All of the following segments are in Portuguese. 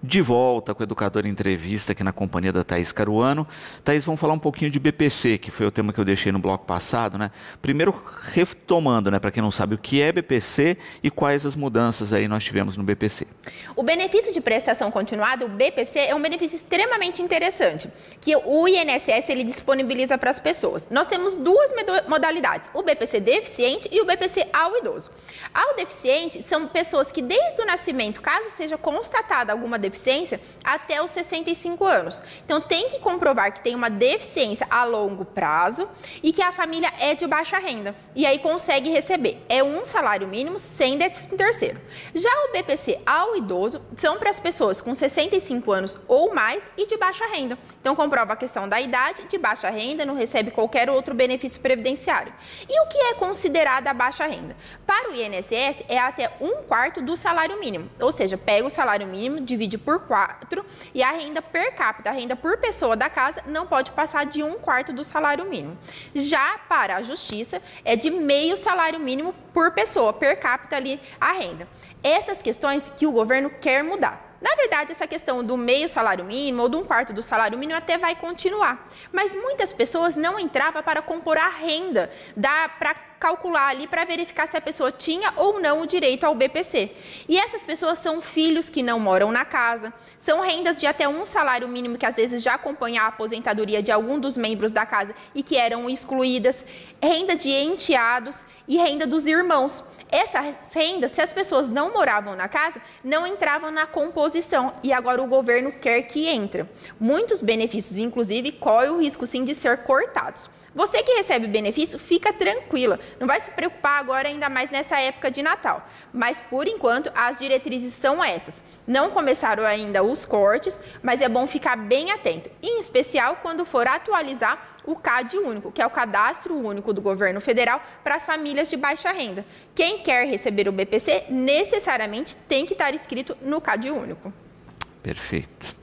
de volta com o Educador em Entrevista aqui na companhia da Thaís Caruano. Thaís, vamos falar um pouquinho de BPC, que foi o tema que eu deixei no bloco passado, né? Primeiro, retomando, né, para quem não sabe o que é BPC e quais as mudanças aí nós tivemos no BPC. O benefício de prestação continuada, o BPC, é um benefício extremamente interessante, que o INSS ele disponibiliza para as pessoas. Nós temos duas modalidades, o BPC deficiente e o BPC ao idoso. Ao deficiente, são pessoas que desde o nascimento, caso seja constatada alguma deficiência, até os 65 anos. Então, tem que comprovar que tem uma deficiência a longo prazo e que a família é de baixa renda. E aí consegue receber. É um salário mínimo sem 13º. Já o BPC ao idoso são para as pessoas com 65 anos ou mais e de baixa renda. Então, comprova a questão da idade, de baixa renda, não recebe qualquer outro benefício previdenciário. E o que é considerada a baixa renda? Para o INSS, é até 1/4 do salário mínimo. Ou seja, pega o salário mínimo, divide por 4 e a renda per capita, a renda por pessoa da casa, não pode passar de 1/4 do salário mínimo. Já para a Justiça, é de meio salário mínimo por pessoa, per capita ali a renda. Essas questões que o governo quer mudar. Na verdade, essa questão do meio salário mínimo ou de 1/4 do salário mínimo até vai continuar. Mas muitas pessoas não entravam para compor a renda, para calcular ali, para verificar se a pessoa tinha ou não o direito ao BPC. E essas pessoas são filhos que não moram na casa, são rendas de até um salário mínimo que às vezes já acompanha a aposentadoria de algum dos membros da casa e que eram excluídas, renda de enteados e renda dos irmãos. Essas rendas, se as pessoas não moravam na casa, não entravam na composição e agora o governo quer que entre. Muitos benefícios, inclusive, correm o risco sim de ser cortados. Você que recebe benefício, fica tranquila, não vai se preocupar agora ainda mais nessa época de Natal. Mas, por enquanto, as diretrizes são essas. Não começaram ainda os cortes, mas é bom ficar bem atento, em especial quando for atualizar o CAD único, que é o Cadastro Único do Governo Federal para as famílias de baixa renda. Quem quer receber o BPC, necessariamente tem que estar inscrito no CAD único. Perfeito.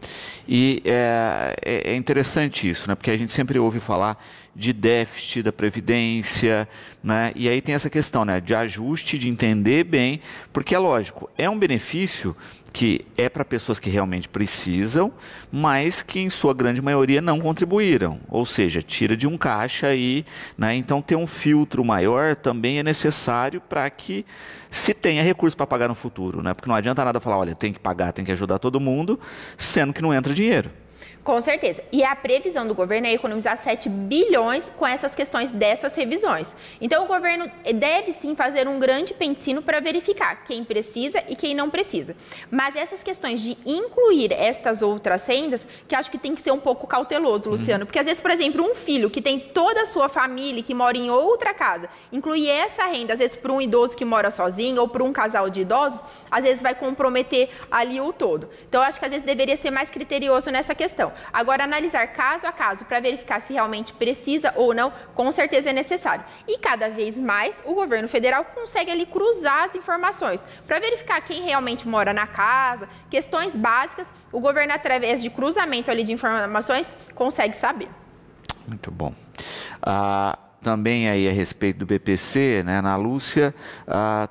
E é interessante isso, né? Porque a gente sempre ouve falar de déficit da Previdência, né? E aí tem essa questão, né, de ajuste, de entender bem, porque é lógico, é um benefício que é para pessoas que realmente precisam, mas que em sua grande maioria não contribuíram, ou seja, tira de um caixa aí, né? Então ter um filtro maior também é necessário para que se tenha recurso para pagar no futuro, né? Porque não adianta nada falar, olha, tem que pagar, tem que ajudar todo mundo, sendo que não entra dinheiro. Com certeza. E a previsão do governo é economizar 7 bilhões com essas questões dessas revisões. Então, o governo deve sim fazer um grande pente fino para verificar quem precisa e quem não precisa. Mas essas questões de incluir estas outras rendas, que acho que tem que ser um pouco cauteloso, Luciano. Porque, às vezes, por exemplo, um filho que tem toda a sua família que mora em outra casa, incluir essa renda, às vezes, para um idoso que mora sozinho ou para um casal de idosos, às vezes vai comprometer ali o todo. Então, acho que, às vezes, deveria ser mais criterioso nessa questão. Agora, analisar caso a caso para verificar se realmente precisa ou não, com certeza é necessário. E cada vez mais o governo federal consegue ali cruzar as informações para verificar quem realmente mora na casa, questões básicas, o governo através de cruzamento ali de informações consegue saber. Muito bom. Também aí a respeito do BPC, né, Ana Lúcia,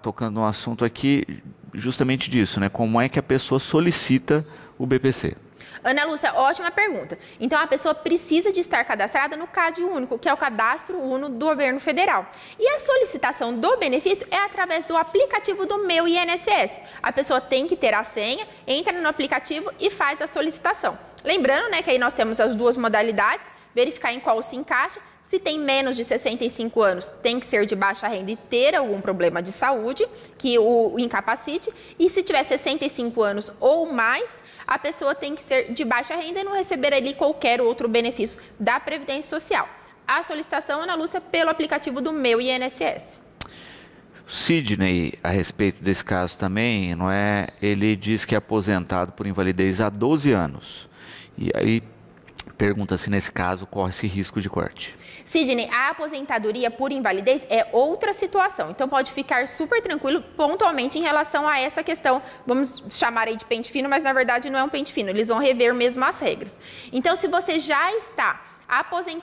tocando um assunto aqui justamente disso, né, como é que a pessoa solicita o BPC? Ana Lúcia, ótima pergunta. Então, a pessoa precisa de estar cadastrada no CAD único, que é o Cadastro Único do Governo Federal. E a solicitação do benefício é através do aplicativo do Meu INSS. A pessoa tem que ter a senha, entra no aplicativo e faz a solicitação. Lembrando, né, que aí nós temos as duas modalidades, verificar em qual se encaixa. Se tem menos de 65 anos, tem que ser de baixa renda e ter algum problema de saúde que o incapacite. E se tiver 65 anos ou mais, a pessoa tem que ser de baixa renda e não receber ali qualquer outro benefício da Previdência Social. A solicitação, Ana Lúcia, pelo aplicativo do Meu INSS. Sidney, a respeito desse caso também, não é? Ele diz que é aposentado por invalidez há 12 anos. E aí pergunta se nesse caso corre esse risco de corte. Sidney, a aposentadoria por invalidez é outra situação, então pode ficar super tranquilo pontualmente em relação a essa questão, vamos chamar aí de pente fino, mas na verdade não é um pente fino, eles vão rever mesmo as regras. Então, se você já está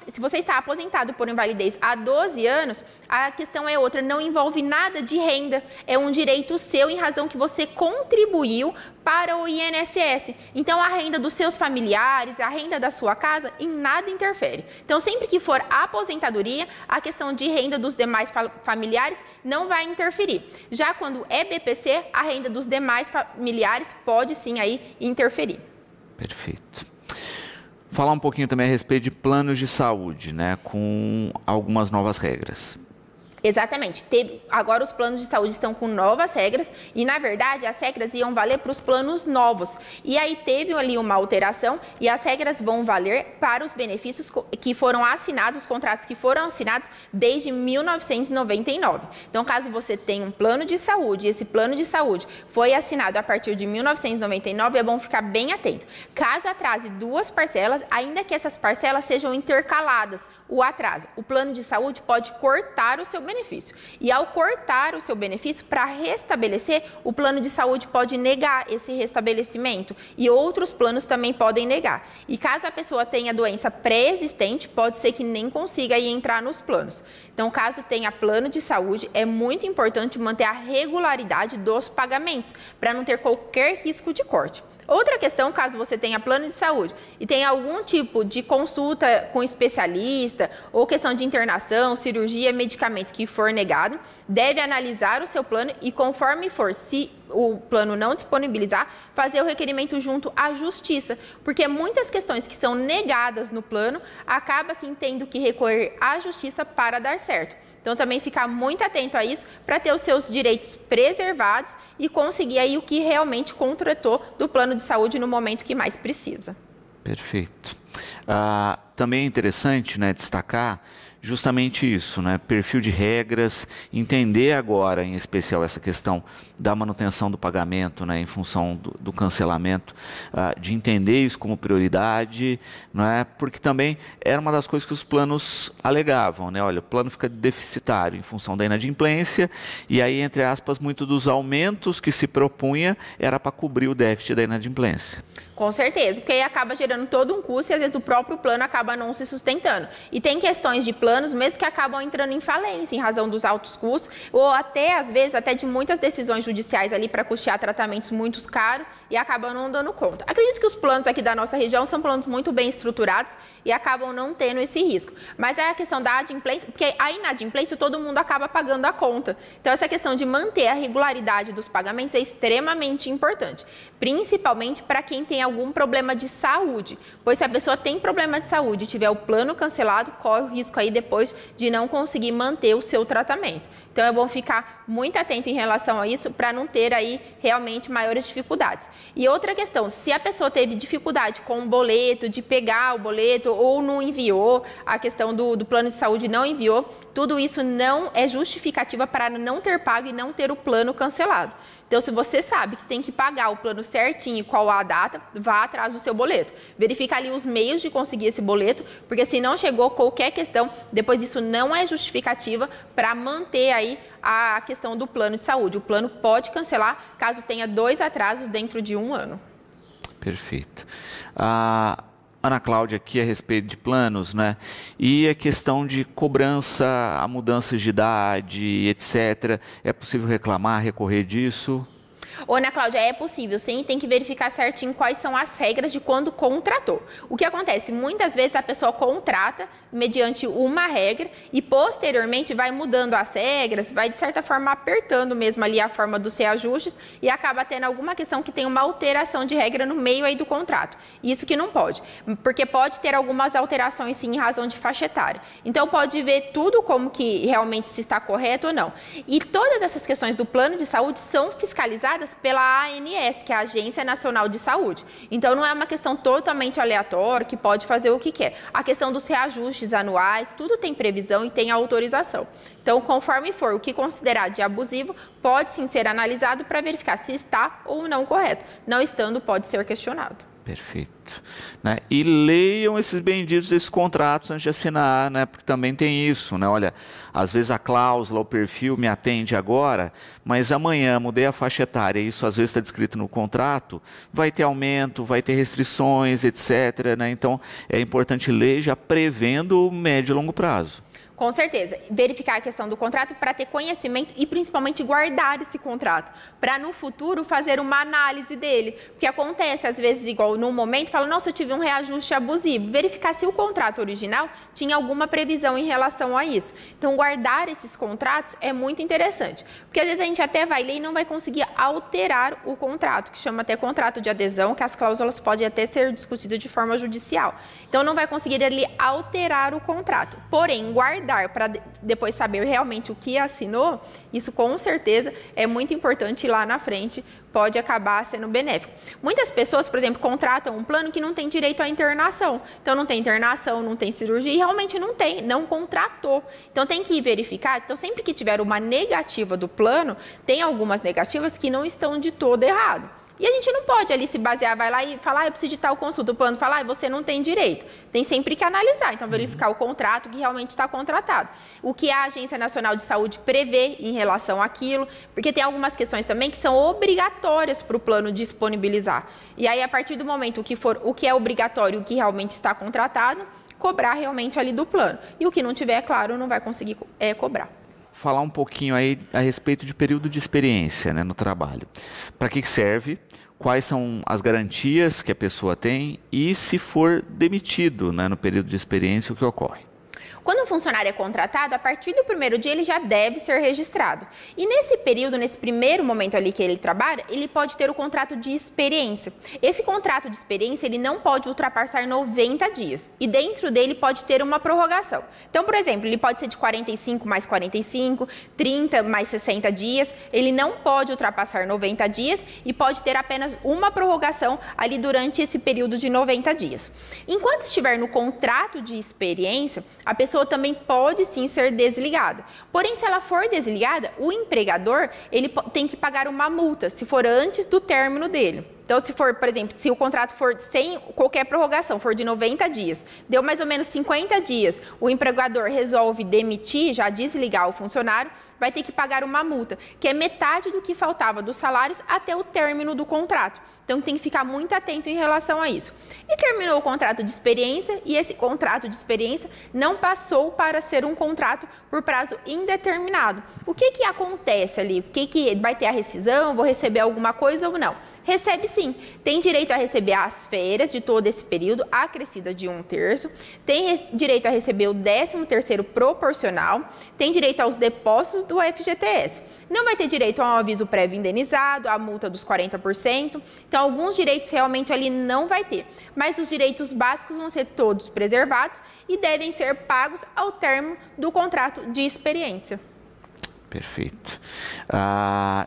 Se você está aposentado por invalidez há 12 anos, a questão é outra, não envolve nada de renda, é um direito seu em razão que você contribuiu para o INSS. Então, a renda dos seus familiares, a renda da sua casa, em nada interfere. Então, sempre que for aposentadoria, a questão de renda dos demais familiares não vai interferir. Já quando é BPC, a renda dos demais familiares pode sim aí interferir. Perfeito. Falar um pouquinho também a respeito de planos de saúde, né, com algumas novas regras. Exatamente. Agora os planos de saúde estão com novas regras e, na verdade, as regras iam valer para os planos novos. E aí teve ali uma alteração e as regras vão valer para os benefícios que foram assinados, os contratos que foram assinados desde 1999. Então, caso você tenha um plano de saúde e esse plano de saúde foi assinado a partir de 1999, é bom ficar bem atento. Caso atrase 2 parcelas, ainda que essas parcelas sejam intercaladas, o atraso, o plano de saúde pode cortar o seu benefício. E ao cortar o seu benefício, para restabelecer, o plano de saúde pode negar esse restabelecimento e outros planos também podem negar. E caso a pessoa tenha doença pré-existente, pode ser que nem consiga aí entrar nos planos. Então, caso tenha plano de saúde, é muito importante manter a regularidade dos pagamentos, para não ter qualquer risco de corte. Outra questão, caso você tenha plano de saúde e tenha algum tipo de consulta com especialista ou questão de internação, cirurgia, medicamento que for negado, deve analisar o seu plano e, conforme for, se o plano não disponibilizar, fazer o requerimento junto à justiça, porque muitas questões que são negadas no plano acaba assim tendo que recorrer à justiça para dar certo. Então, também ficar muito atento a isso para ter os seus direitos preservados e conseguir aí o que realmente contratou do plano de saúde no momento que mais precisa. Perfeito. Também é interessante, né, destacar justamente isso, né, perfil de regras, entender agora, em especial, essa questão da manutenção do pagamento, né, em função do cancelamento, de entender isso como prioridade, né, porque também era uma das coisas que os planos alegavam, né, olha, o plano fica deficitário em função da inadimplência, e aí, entre aspas, muito dos aumentos que se propunha era para cobrir o déficit da inadimplência. Com certeza, porque aí acaba gerando todo um custo e às vezes o próprio plano acaba não se sustentando. E tem questões de planos mesmo que acabam entrando em falência em razão dos altos custos ou até, às vezes, até de muitas decisões judiciais ali para custear tratamentos muito caros e acabam não dando conta. Acredito que os planos aqui da nossa região são planos muito bem estruturados e acabam não tendo esse risco. Mas é a questão da adimplência, porque a inadimplência todo mundo acaba pagando a conta. Então, essa questão de manter a regularidade dos pagamentos é extremamente importante, principalmente para quem tem algum problema de saúde, pois se a pessoa tem problema de saúde e tiver o plano cancelado, corre o risco aí depois de não conseguir manter o seu tratamento. Então é bom ficar muito atento em relação a isso para não ter aí realmente maiores dificuldades. E outra questão, se a pessoa teve dificuldade com o boleto, de pegar o boleto ou não enviou, a questão do plano de saúde não enviou, tudo isso não é justificativa para não ter pago e não ter o plano cancelado. Então, se você sabe que tem que pagar o plano certinho, qual a data, vá atrás do seu boleto. Verifica ali os meios de conseguir esse boleto, porque se não chegou qualquer questão, depois isso não é justificativa para manter aí a questão do plano de saúde. O plano pode cancelar caso tenha 2 atrasos dentro de 1 ano. Perfeito. Ana Cláudia, aqui a respeito de planos, né? E a questão de cobrança, a mudanças de idade, etc. É possível reclamar, recorrer disso? Ô, Ana Cláudia, é possível, sim, tem que verificar certinho quais são as regras de quando contratou. O que acontece? Muitas vezes a pessoa contrata mediante uma regra e posteriormente vai mudando as regras, vai de certa forma apertando mesmo ali a forma dos reajustes e acaba tendo alguma questão que tem uma alteração de regra no meio aí do contrato. Isso que não pode, porque pode ter algumas alterações sim em razão de faixa etária. Então pode ver tudo como que realmente se está correto ou não. E todas essas questões do plano de saúde são fiscalizadas pela ANS, que é a Agência Nacional de Saúde. Então não é uma questão totalmente aleatória que pode fazer o que quer. A questão dos reajustes anuais, tudo tem previsão e tem autorização. Então, conforme for o que considerar de abusivo, pode sim ser analisado para verificar se está ou não correto. Não estando, pode ser questionado. Perfeito. Né? E leiam esses benditos desses contratos antes de assinar, né? Porque também tem isso, né? Olha, às vezes a cláusula, o perfil me atende agora, mas amanhã mudei a faixa etária, isso às vezes está descrito no contrato, vai ter aumento, vai ter restrições, etc. Né? Então, é importante ler já prevendo o médio e longo prazo. Com certeza. Verificar a questão do contrato para ter conhecimento e principalmente guardar esse contrato, para no futuro fazer uma análise dele. Porque acontece, às vezes, igual no momento, fala, nossa, eu tive um reajuste abusivo. Verificar se o contrato original tinha alguma previsão em relação a isso. Então, guardar esses contratos é muito interessante. Porque às vezes a gente até vai ler e não vai conseguir alterar o contrato, que chama até contrato de adesão, que as cláusulas podem até ser discutidas de forma judicial. Então, não vai conseguir ali alterar o contrato. Porém, guardar para depois saber realmente o que assinou, isso com certeza é muito importante e lá na frente pode acabar sendo benéfico. Muitas pessoas, por exemplo, contratam um plano que não tem direito à internação. Então, não tem internação, não tem cirurgia e realmente não contratou. Então, tem que verificar. Então, sempre que tiver uma negativa do plano, tem algumas negativas que não estão de todo errado. E a gente não pode ali se basear, vai lá e falar, eu preciso de tal consulta. O plano fala, você não tem direito. Tem sempre que analisar, então verificar o contrato que realmente está contratado. O que a Agência Nacional de Saúde prevê em relação àquilo, porque tem algumas questões também que são obrigatórias para o plano disponibilizar. E aí, a partir do momento o que é obrigatório, o que realmente está contratado, cobrar realmente ali do plano. E o que não tiver, claro, não vai conseguir cobrar. Falar um pouquinho aí a respeito de período de experiência, né, no trabalho. Para que serve? Quais são as garantias que a pessoa tem e se for demitido, né, no período de experiência, o que ocorre? Quando um funcionário é contratado, a partir do primeiro dia ele já deve ser registrado. E nesse período, nesse primeiro momento ali que ele trabalha, ele pode ter o contrato de experiência. Esse contrato de experiência, ele não pode ultrapassar 90 dias. E dentro dele pode ter uma prorrogação. Então, por exemplo, ele pode ser de 45 mais 45, 30 mais 60 dias. Ele não pode ultrapassar 90 dias e pode ter apenas uma prorrogação ali durante esse período de 90 dias. Enquanto estiver no contrato de experiência, a pessoa também pode sim ser desligada. Porém, se ela for desligada, o empregador ele tem que pagar uma multa, se for antes do término dele. Então, se for, por exemplo, se o contrato for sem qualquer prorrogação, for de 90 dias, deu mais ou menos 50 dias, o empregador resolve demitir, já desligar o funcionário, vai ter que pagar uma multa, que é metade do que faltava dos salários até o término do contrato. Então, tem que ficar muito atento em relação a isso. E terminou o contrato de experiência e esse contrato de experiência não passou para ser um contrato por prazo indeterminado. O que acontece ali? Vai ter a rescisão? Vou receber alguma coisa ou não? Recebe sim, tem direito a receber as férias de todo esse período, acrescida de 1/3, tem direito a receber o 13º proporcional, tem direito aos depósitos do FGTS. Não vai ter direito a um aviso prévio indenizado, a multa dos 40%, então alguns direitos realmente ali não vai ter. Mas os direitos básicos vão ser todos preservados e devem ser pagos ao término do contrato de experiência. Perfeito.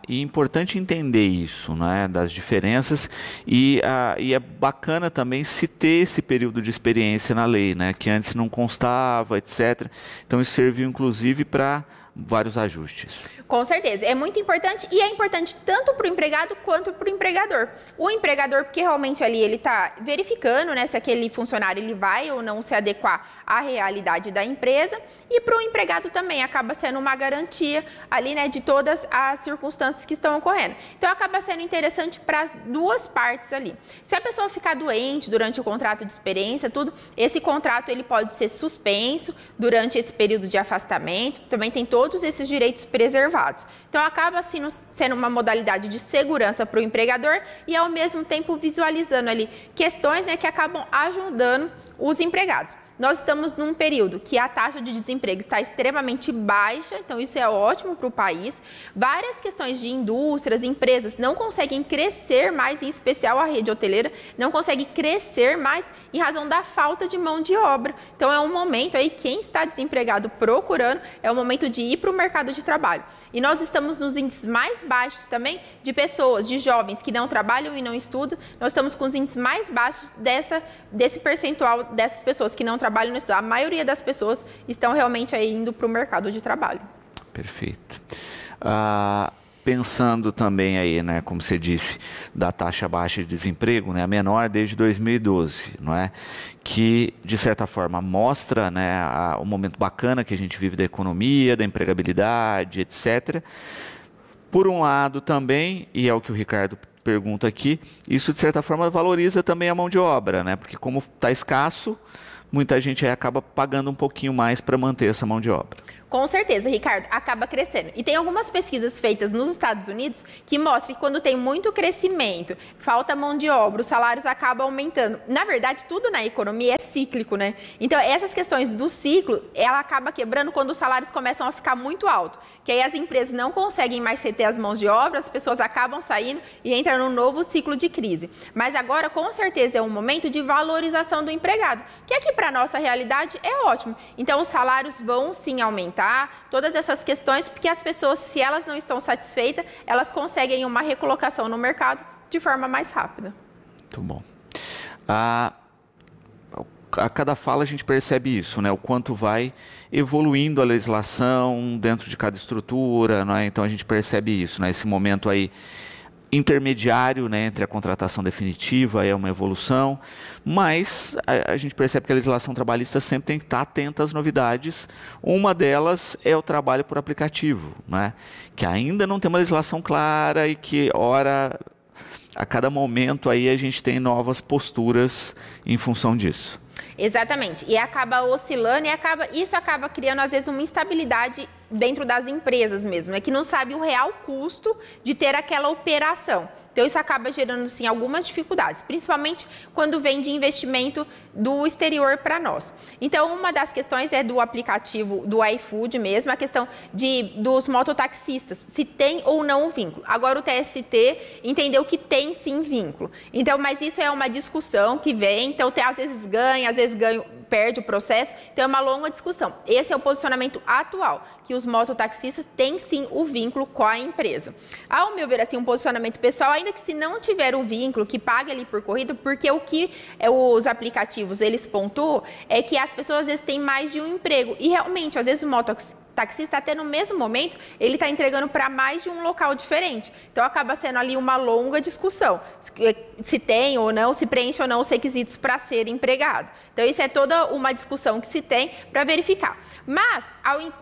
E é importante entender isso, né, das diferenças e é bacana também se ter esse período de experiência na lei, né, que antes não constava, etc. Então isso serviu inclusive para vários ajustes. Com certeza, é muito importante e é importante tanto para o empregado quanto para o empregador. O empregador, porque realmente ali ele está verificando, né, se aquele funcionário ele vai ou não se adequar à realidade da empresa, e para o empregado também acaba sendo uma garantia ali, né, de todas as circunstâncias que estão ocorrendo. Então acaba sendo interessante para as duas partes ali. Se a pessoa ficar doente durante o contrato de experiência, esse contrato ele pode ser suspenso durante esse período de afastamento, também tem todos esses direitos preservados. Então acaba assim, sendo uma modalidade de segurança para o empregador e ao mesmo tempo visualizando ali questões, né, que acabam ajudando os empregados. Nós estamos num período que a taxa de desemprego está extremamente baixa, então isso é ótimo para o país. Várias questões de indústrias, empresas não conseguem crescer mais, em especial a rede hoteleira, não consegue crescer mais em razão da falta de mão de obra. Então é um momento aí, quem está desempregado procurando, é o momento de ir para o mercado de trabalho. E nós estamos nos índices mais baixos também de pessoas, de jovens que não trabalham e não estudam. Nós estamos com os índices mais baixos desse percentual dessas pessoas que não trabalham e não estudam. A maioria das pessoas estão realmente aí indo para o mercado de trabalho. Perfeito. pensando também aí, né, como você disse, da taxa baixa de desemprego, né, a menor desde 2012, não é? Que, de certa forma, mostra, né, o momento bacana que a gente vive da economia, da empregabilidade, etc. Por um lado também, e é o que o Ricardo pergunta aqui, isso, de certa forma, valoriza também a mão de obra, né? Porque como está escasso, muita gente aí acaba pagando um pouquinho mais para manter essa mão de obra. Com certeza, Ricardo, acaba crescendo. E tem algumas pesquisas feitas nos Estados Unidos que mostram que quando tem muito crescimento, falta mão de obra, os salários acabam aumentando. Na verdade, tudo na economia é cíclico, né? Então, essas questões do ciclo, ela acaba quebrando quando os salários começam a ficar muito altos. Que aí as empresas não conseguem mais reter as mãos de obra, as pessoas acabam saindo e entram num novo ciclo de crise. Mas agora, com certeza, é um momento de valorização do empregado, que aqui para a nossa realidade é ótimo. Então, os salários vão sim aumentar, todas essas questões, porque as pessoas, se elas não estão satisfeitas, elas conseguem uma recolocação no mercado de forma mais rápida. Muito bom. A cada fala a gente percebe isso, né? O quanto vai evoluindo a legislação dentro de cada estrutura, não é? Então a gente percebe isso, né? Esse momento aí intermediário, né, entre a contratação definitiva é uma evolução, mas a gente percebe que a legislação trabalhista sempre tem que estar atenta às novidades. Uma delas é o trabalho por aplicativo, né? Que ainda não tem uma legislação clara e que, ora, a cada momento aí a gente tem novas posturas em função disso. Exatamente, e acaba oscilando e isso acaba criando às vezes uma instabilidade dentro das empresas mesmo, né? Que não sabe o real custo de ter aquela operação. Então isso acaba gerando sim algumas dificuldades, principalmente quando vem de investimento do exterior para nós. Então uma das questões é do aplicativo do iFood mesmo, a questão dos mototaxistas, se tem ou não o vínculo. Agora o TST entendeu que tem sim vínculo. Então, mas isso é uma discussão que vem, então às vezes ganha, perde o processo, então é uma longa discussão. Esse é o posicionamento atual, que os mototaxistas têm sim o vínculo com a empresa. Ao meu ver, assim, um posicionamento pessoal, ainda que se não tiver o vínculo, que pague ali por corrida, porque o que os aplicativos eles pontuam é que as pessoas às vezes têm mais de um emprego, e realmente, às vezes o mototaxista até no mesmo momento, ele está entregando para mais de um local diferente. Então, acaba sendo ali uma longa discussão, se tem ou não, se preenche ou não os requisitos para ser empregado. Então, isso é toda uma discussão que se tem para verificar. Mas,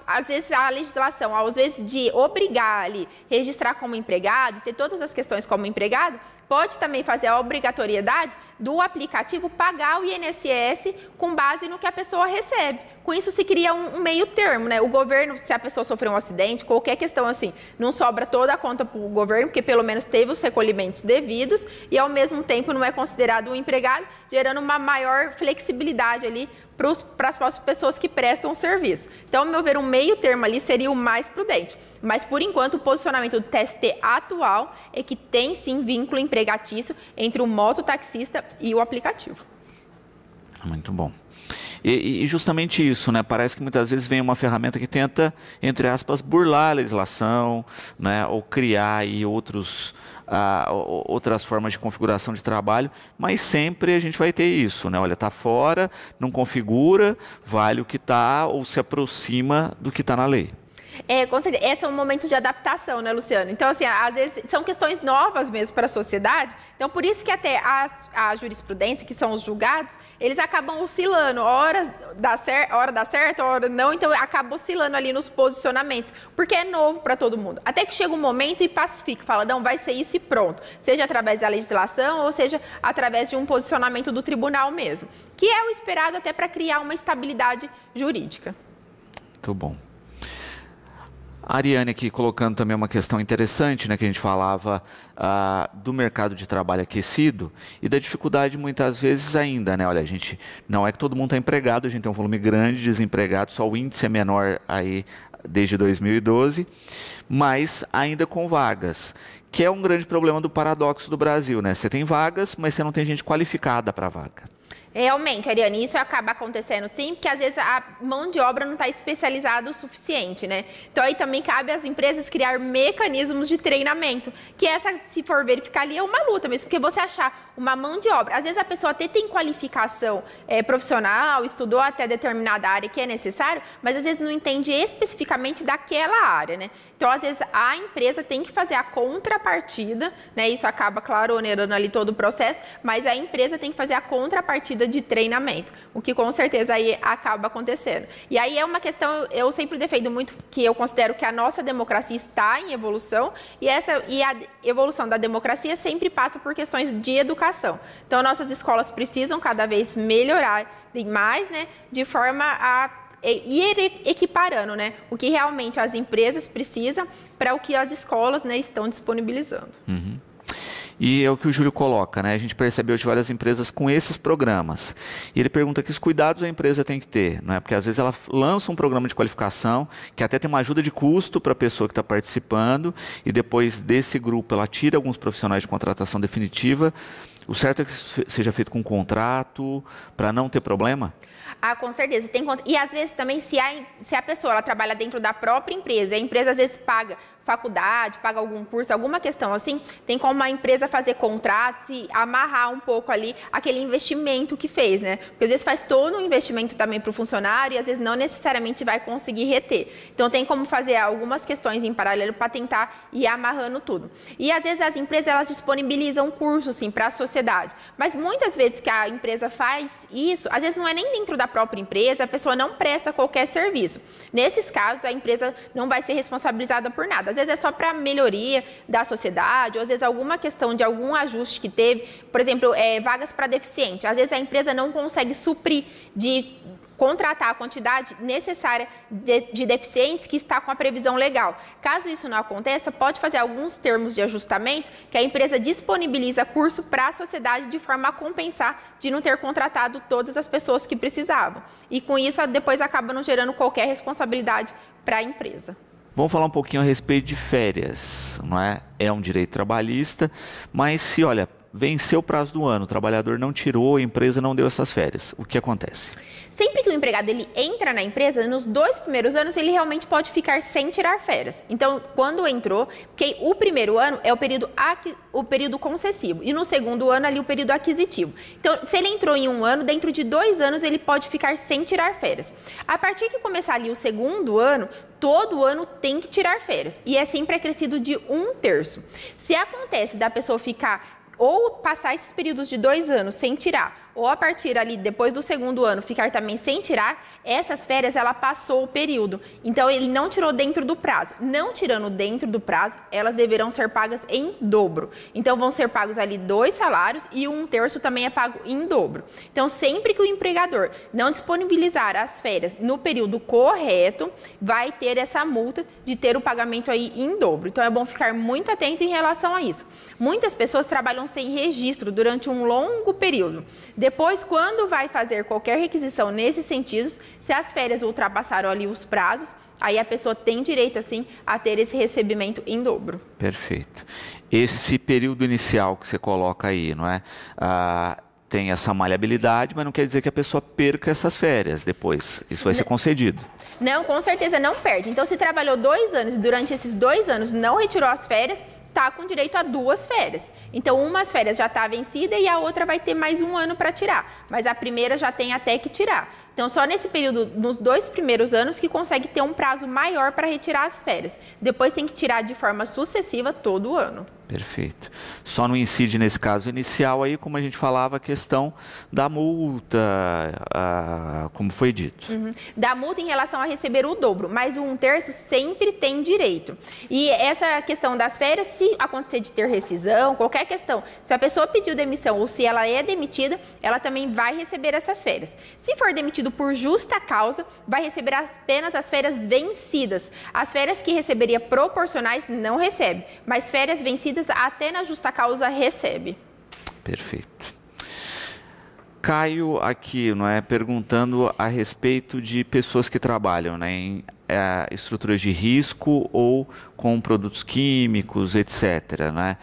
às vezes, a legislação, às vezes, de obrigar ali, registrar como empregado, ter todas as questões como empregado, pode também fazer a obrigatoriedade do aplicativo pagar o INSS com base no que a pessoa recebe. Com isso se cria um meio termo, né? O governo, se a pessoa sofreu um acidente, qualquer questão assim, não sobra toda a conta para o governo, porque pelo menos teve os recolhimentos devidos e ao mesmo tempo não é considerado um empregado, gerando uma maior flexibilidade ali para as próximas pessoas que prestam o serviço. Então, ao meu ver, um meio termo ali seria o mais prudente. Mas, por enquanto, o posicionamento do TST atual é que tem, sim, vínculo empregatício entre o mototaxista e o aplicativo. Muito bom. E justamente isso, né? Parece que muitas vezes vem uma ferramenta que tenta, entre aspas, burlar a legislação, né? Ou criar aí outras formas de configuração de trabalho, mas sempre a gente vai ter isso, né? Olha, está fora, não configura, vale o que está ou se aproxima do que está na lei. Com certeza. Esse é um momento de adaptação, né, Luciano? Então, assim, às vezes são questões novas mesmo para a sociedade. Então, por isso que até a jurisprudência, que são os julgados, eles acabam oscilando. Hora dá certo, hora não. Então, acaba oscilando ali nos posicionamentos, porque é novo para todo mundo. Até que chega um momento e pacifica, fala, não, vai ser isso e pronto. Seja através da legislação ou seja através de um posicionamento do tribunal mesmo. Que é o esperado até para criar uma estabilidade jurídica. Muito bom. A Ariane aqui colocando também uma questão interessante, né, que a gente falava do mercado de trabalho aquecido e da dificuldade muitas vezes ainda, né? Olha, a gente não é que todo mundo está empregado, a gente tem um volume grande de desempregados, só o índice é menor aí desde 2012, mas ainda com vagas, que é um grande problema do paradoxo do Brasil, né? Você tem vagas, mas você não tem gente qualificada para a vaga. Realmente, Ariane, isso acaba acontecendo sim, porque às vezes a mão de obra não está especializada o suficiente, né? Então aí também cabe às empresas criar mecanismos de treinamento, que essa, se for verificar ali, é uma luta mesmo, porque você achar uma mão de obra, às vezes a pessoa até tem qualificação profissional, estudou até determinada área que é necessário, mas às vezes não entende especificamente daquela área, né? Então, às vezes, a empresa tem que fazer a contrapartida, né? Isso acaba, claro, onerando ali todo o processo, mas a empresa tem que fazer a contrapartida de treinamento, o que com certeza aí acaba acontecendo. E aí é uma questão, eu sempre defendo muito que eu considero que a nossa democracia está em evolução e a evolução da democracia sempre passa por questões de educação. Então, nossas escolas precisam cada vez melhorar mais, né, de forma a ir equiparando, né, o que realmente as empresas precisam para o que as escolas, né, estão disponibilizando. Uhum. E é o que o Júlio coloca, né? A gente percebeu de várias empresas com esses programas. E ele pergunta que os cuidados a empresa tem que ter, não é? Porque às vezes ela lança um programa de qualificação, que até tem uma ajuda de custo para a pessoa que está participando, e depois desse grupo ela tira alguns profissionais de contratação definitiva. O certo é que isso seja feito com contrato, para não ter problema? Ah, com certeza. E às vezes também, se a pessoa ela trabalha dentro da própria empresa, a empresa às vezes paga faculdade, paga algum curso, alguma questão assim, tem como a empresa fazer contratos e amarrar um pouco ali aquele investimento que fez, né? Porque às vezes faz todo um investimento também para o funcionário e às vezes não necessariamente vai conseguir reter. Então tem como fazer algumas questões em paralelo para tentar ir amarrando tudo. E às vezes as empresas elas disponibilizam cursos sim para a sociedade, mas muitas vezes que a empresa faz isso, às vezes não é nem dentro da própria empresa, a pessoa não presta qualquer serviço. Nesses casos, a empresa não vai ser responsabilizada por nada. Às vezes é só para melhoria da sociedade, ou às vezes alguma questão de algum ajuste que teve. Por exemplo, vagas para deficiente. Às vezes a empresa não consegue suprir de contratar a quantidade necessária de deficientes que está com a previsão legal. Caso isso não aconteça, pode fazer alguns termos de ajustamento que a empresa disponibiliza curso para a sociedade de forma a compensar de não ter contratado todas as pessoas que precisavam. E com isso, depois acaba não gerando qualquer responsabilidade para a empresa. Vamos falar um pouquinho a respeito de férias, não é? É um direito trabalhista, mas se, olha, venceu o prazo do ano, o trabalhador não tirou, a empresa não deu essas férias, o que acontece? Sempre que o empregado ele entra na empresa, nos 2 primeiros anos ele realmente pode ficar sem tirar férias. Então, quando entrou, porque o primeiro ano é o período concessivo e no segundo ano ali o período aquisitivo. Então, se ele entrou em um ano, dentro de 2 anos ele pode ficar sem tirar férias. A partir que começar ali o segundo ano, todo ano tem que tirar férias e é sempre acrescido de 1/3. Se acontece da pessoa ficar ou passar esses períodos de 2 anos sem tirar, ou a partir ali, depois do segundo ano, ficar também sem tirar, essas férias, ela passou o período. Então, ele não tirou dentro do prazo. Não tirando dentro do prazo, elas deverão ser pagas em dobro. Então, vão ser pagos ali 2 salários e 1/3 também é pago em dobro. Então, sempre que o empregador não disponibilizar as férias no período correto, vai ter essa multa de ter o pagamento aí em dobro. Então, é bom ficar muito atento em relação a isso. Muitas pessoas trabalham sem registro durante um longo período. Depois, quando vai fazer qualquer requisição nesses sentidos, se as férias ultrapassaram ali os prazos, aí a pessoa tem direito, assim, a ter esse recebimento em dobro. Perfeito. Esse período inicial que você coloca aí, não é? Tem essa maleabilidade, mas não quer dizer que a pessoa perca essas férias depois. Isso vai ser concedido. Não, com certeza não perde. Então, se trabalhou 2 anos e durante esses 2 anos não retirou as férias, está com direito a 2 férias. Então, umas férias já está vencida e a outra vai ter mais 1 ano para tirar. Mas a primeira já tem até que tirar. Então, só nesse período, nos 2 primeiros anos, que consegue ter um prazo maior para retirar as férias. Depois tem que tirar de forma sucessiva todo ano. Perfeito. Só não incide nesse caso inicial aí, como a gente falava, a questão da multa, como foi dito. Uhum. Da multa em relação a receber o dobro, mas o 1/3 sempre tem direito. E essa questão das férias, se acontecer de ter rescisão, qualquer questão, se a pessoa pediu demissão ou se ela é demitida, ela também vai receber essas férias. Se for demitido por justa causa, vai receber apenas as férias vencidas. As férias que receberia proporcionais não recebe, mas férias vencidas até na justa causa recebe. Perfeito. Caio aqui, não é, perguntando a respeito de pessoas que trabalham, né, em estruturas de risco ou com produtos químicos, etc., né?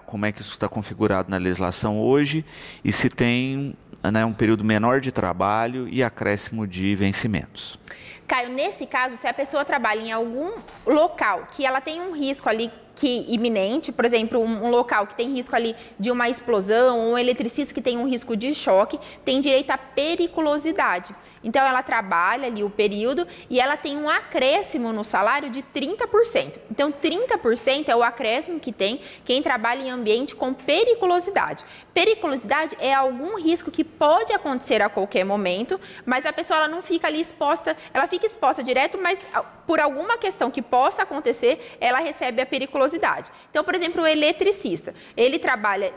Como é que isso está configurado na legislação hoje e se tem, né, um período menor de trabalho e acréscimo de vencimentos. Caio, nesse caso, se a pessoa trabalha em algum local que ela tem um risco ali que iminente, por exemplo, um local que tem risco ali de uma explosão, um eletricista que tem um risco de choque, tem direito à periculosidade. Então, ela trabalha ali o período e ela tem um acréscimo no salário de 30%. Então, 30% é o acréscimo que tem quem trabalha em ambiente com periculosidade. Periculosidade é algum risco que pode acontecer a qualquer momento, mas a pessoa ela não fica ali exposta, ela fica exposta direto, mas por alguma questão que possa acontecer, ela recebe a periculosidade. Então, por exemplo, o eletricista, ele trabalha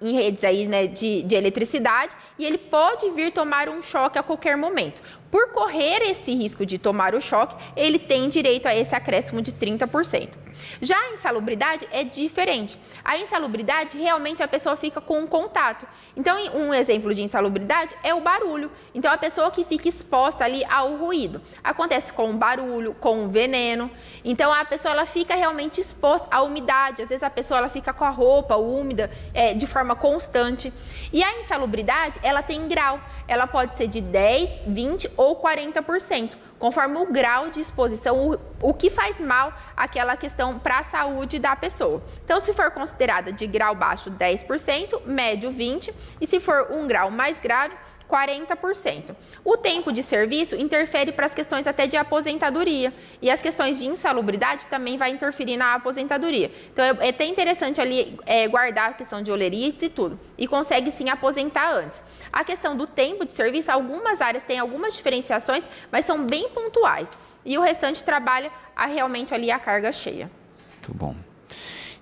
em redes aí, né, de eletricidade e ele pode vir tomar um choque a qualquer momento. Por correr esse risco de tomar o choque, ele tem direito a esse acréscimo de 30%. Já a insalubridade é diferente. A insalubridade, realmente, a pessoa fica com um contato. Então, um exemplo de insalubridade é o barulho. Então, a pessoa que fica exposta ali ao ruído. Acontece com o barulho, com o veneno. Então, a pessoa ela fica realmente exposta à umidade. Às vezes, a pessoa ela fica com a roupa úmida de forma constante. E a insalubridade, ela tem grau. Ela pode ser de 10, 20 ou 40%. Conforme o grau de exposição, o que faz mal aquela questão para a saúde da pessoa. Então, se for considerada de grau baixo, 10%, médio 20%, e se for um grau mais grave, 40%. O tempo de serviço interfere para as questões até de aposentadoria e as questões de insalubridade também vai interferir na aposentadoria. Então, é até interessante ali guardar a questão de olerites e tudo e consegue sim aposentar antes. A questão do tempo de serviço, algumas áreas têm algumas diferenciações, mas são bem pontuais e o restante trabalha realmente ali a carga cheia. Muito bom.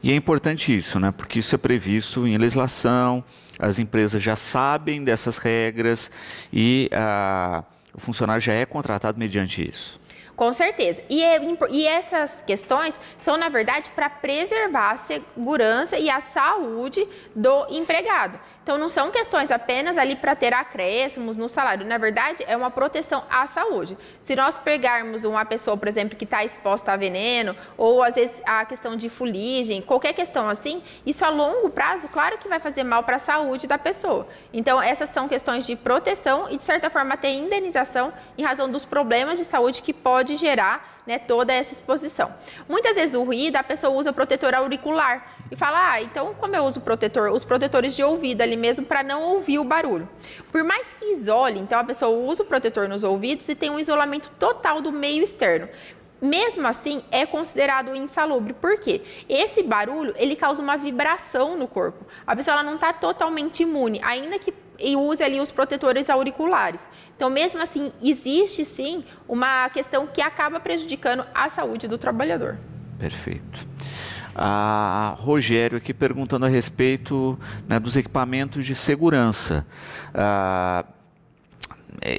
E é importante isso, né? Porque isso é previsto em legislação, as empresas já sabem dessas regras e o funcionário já é contratado mediante isso. Com certeza. E essas questões são, na verdade, para preservar a segurança e a saúde do empregado. Então, não são questões apenas ali para ter acréscimos no salário. Na verdade, é uma proteção à saúde. Se nós pegarmos uma pessoa, por exemplo, que está exposta a veneno, ou às vezes a questão de fuligem, qualquer questão assim, isso a longo prazo, claro que vai fazer mal para a saúde da pessoa. Então, essas são questões de proteção e, de certa forma, até indenização em razão dos problemas de saúde que pode gerar, né, toda essa exposição. Muitas vezes o ruído, a pessoa usa protetor auricular e fala, então como eu uso protetor? Os protetores de ouvido ali mesmo para não ouvir o barulho. Por mais que isole, então a pessoa usa o protetor nos ouvidos e tem um isolamento total do meio externo. Mesmo assim, é considerado insalubre. Por quê? Esse barulho, ele causa uma vibração no corpo. A pessoa ela não está totalmente imune, ainda que use ali os protetores auriculares. Então, mesmo assim, existe sim uma questão que acaba prejudicando a saúde do trabalhador. Perfeito. Rogério aqui perguntando a respeito, né, dos equipamentos de segurança.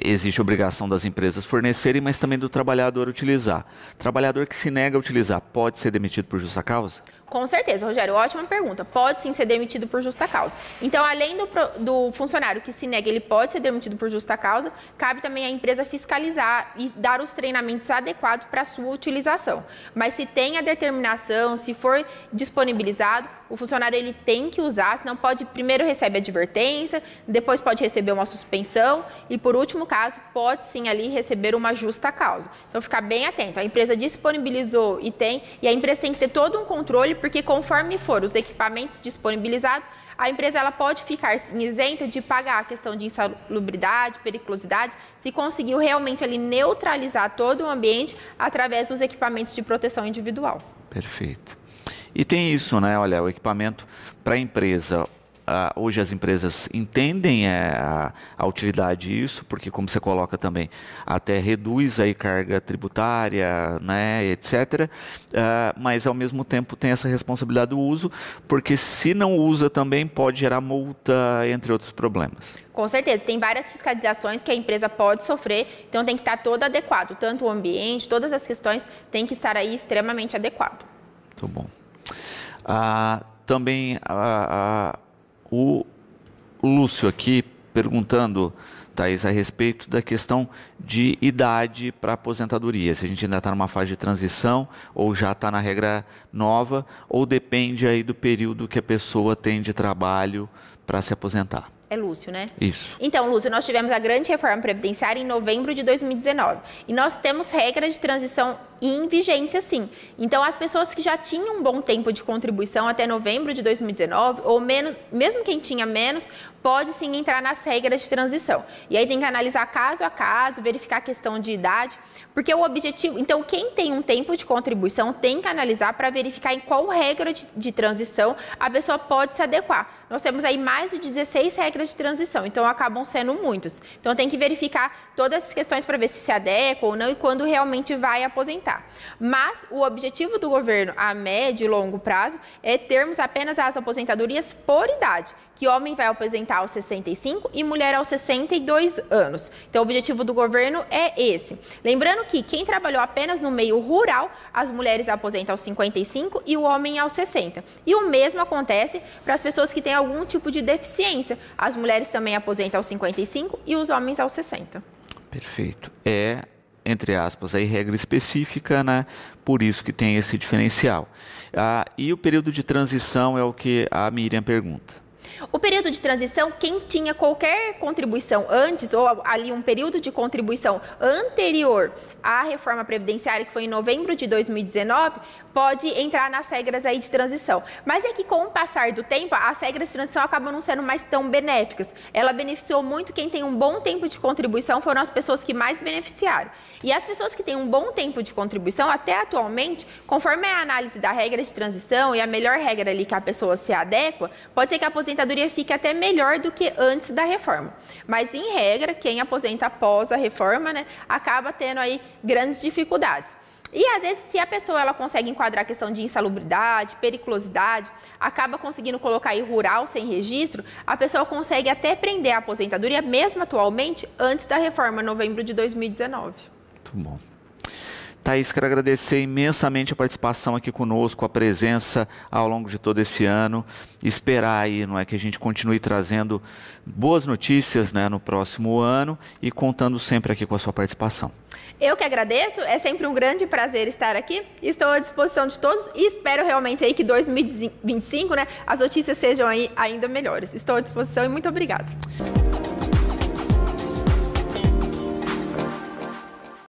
Existe obrigação das empresas fornecerem, mas também do trabalhador utilizar. Trabalhador que se nega a utilizar pode ser demitido por justa causa? Com certeza, Rogério, ótima pergunta. Pode sim ser demitido por justa causa. Então, além do funcionário que se nega, ele pode ser demitido por justa causa, cabe também à empresa fiscalizar e dar os treinamentos adequados para a sua utilização. Mas se tem a determinação, se for disponibilizado, o funcionário ele tem que usar, senão primeiro recebe advertência, depois pode receber uma suspensão e, por último caso, pode sim ali receber uma justa causa. Então, ficar bem atento. A empresa disponibilizou e a empresa tem que ter todo um controle, porque conforme for os equipamentos disponibilizados, a empresa ela pode ficar isenta de pagar a questão de insalubridade, periculosidade, se conseguiu realmente ali neutralizar todo o ambiente através dos equipamentos de proteção individual. Perfeito. E tem isso, né? Olha, o equipamento para a empresa. Hoje as empresas entendem a utilidade disso, porque como você coloca também, até reduz aí carga tributária, né, etc. Mas ao mesmo tempo tem essa responsabilidade do uso, porque se não usa também pode gerar multa, entre outros problemas. Com certeza, tem várias fiscalizações que a empresa pode sofrer, então tem que estar todo adequado, tanto o ambiente, todas as questões tem que estar aí extremamente adequado. Muito bom. Também o Lúcio aqui perguntando, Thaís, a respeito da questão de idade para aposentadoria. Se a gente ainda está numa fase de transição, ou já está na regra nova, ou depende aí do período que a pessoa tem de trabalho para se aposentar. É Lúcio, né? Isso. Então, Lúcio, nós tivemos a grande reforma previdenciária em novembro de 2019. E nós temos regras de transição em vigência, sim. Então, as pessoas que já tinham um bom tempo de contribuição até novembro de 2019, ou menos, mesmo quem tinha menos, pode sim entrar nas regras de transição. E aí tem que analisar caso a caso, verificar a questão de idade, porque o objetivo... Então, quem tem um tempo de contribuição tem que analisar para verificar em qual regra de transição a pessoa pode se adequar. Nós temos aí mais de 16 regras de transição, então acabam sendo muitos. Então, tem que verificar todas essas questões para ver se adequa ou não e quando realmente vai aposentar. Mas o objetivo do governo a médio e longo prazo é termos apenas as aposentadorias por idade, que homem vai aposentar aos 65 e mulher aos 62 anos. Então, o objetivo do governo é esse. Lembrando que quem trabalhou apenas no meio rural, as mulheres aposentam aos 55 e o homem aos 60. E o mesmo acontece para as pessoas que têm algum tipo de deficiência. As mulheres também aposentam aos 55 e os homens aos 60. Perfeito. Entre aspas, aí regra específica, né? Por isso que tem esse diferencial. E o período de transição é o que a Miriam pergunta. O período de transição, quem tinha qualquer contribuição antes, ou ali um período de contribuição anterior à reforma previdenciária, que foi em novembro de 2019, pode entrar nas regras aí de transição. Mas é que com o passar do tempo, as regras de transição acabam não sendo mais tão benéficas. Ela beneficiou muito quem tem um bom tempo de contribuição, foram as pessoas que mais beneficiaram. E as pessoas que têm um bom tempo de contribuição, até atualmente, conforme a análise da regra de transição e a melhor regra ali que a pessoa se adequa, pode ser que a aposentadoria fique até melhor do que antes da reforma. Mas, em regra, quem aposenta após a reforma, né, acaba tendo aí grandes dificuldades. E, às vezes, se a pessoa ela consegue enquadrar a questão de insalubridade, periculosidade, acaba conseguindo colocar aí rural sem registro, a pessoa consegue até prender a aposentadoria, mesmo atualmente, antes da reforma, em novembro de 2019. Muito bom. Thaís, quero agradecer imensamente a participação aqui conosco, a presença ao longo de todo esse ano. Esperar aí, não é, que a gente continue trazendo boas notícias, né, no próximo ano e contando sempre aqui com a sua participação. Eu que agradeço, é sempre um grande prazer estar aqui. Estou à disposição de todos e espero realmente aí que 2025, né, as notícias sejam aí ainda melhores. Estou à disposição e muito obrigada.